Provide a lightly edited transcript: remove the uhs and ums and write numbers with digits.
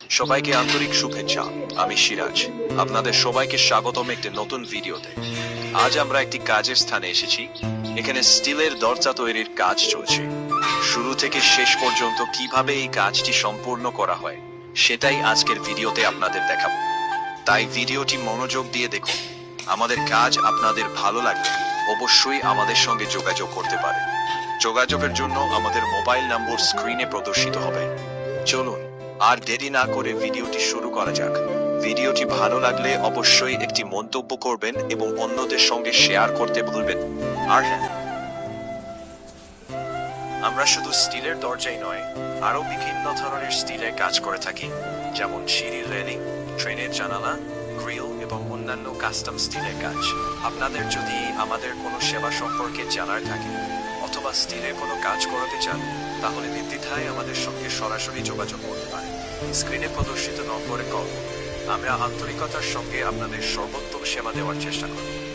সবাইকে আন্তরিক শুভেচ্ছা। আমি সিরাজ, আপনাদের সবাইকে স্বাগতম একটি নতুন ভিডিওতে। আজ আমরা একটি কাজের স্থানে এসেছি। এখানে স্টিলের দরজা তৈরির কাজ চলছে। শুরু থেকে শেষ পর্যন্ত কিভাবে এই কাজটি সম্পূর্ণ করা হয় সেটাই আজকের ভিডিওতে আপনাদের দেখাবো। তাই ভিডিওটি মনোযোগ দিয়ে দেখুন। আমাদের কাজ আপনাদের ভালো লাগলে অবশ্যই আমাদের সঙ্গে যোগাযোগ করতে পারেন। যোগাযোগের জন্য আমাদের মোবাইল নম্বর স্ক্রিনে প্রদর্শিত হবে। চলুন আর দেরি না করে ভিডিওটি শুরু করা যাক। ভিডিওটি ভালো লাগলে অবশ্যই একটি মন্তব্য করবেন এবং অন্যদের সঙ্গে শেয়ার করতে ভুলবেন। আর হ্যাঁ, আমরা শুধু স্টিলের দরজাই নয়, আরো বিভিন্ন ধরনের স্টিলের কাজ করে থাকি, যেমন সিঁড়ির রেলিং, ট্রেনের জানালা, গ্রিল এবং অন্যান্য কাস্টম স্টিলের কাজ। আপনাদের যদি আমাদের কোনো সেবা সম্পর্কে জানার থাকে অথবা স্টিলের কোনো কাজ করাতে চান, তাহলে নির্দ্বিধায় আমাদের সঙ্গে সরাসরি যোগাযোগ করতে পারেন। স্ক্রিনে প্রদর্শিত নম্বরে কল করুন। আমরা আন্তরিকতার সঙ্গে আপনাদের সর্বোত্তম সেবা দেওয়ার চেষ্টা করি।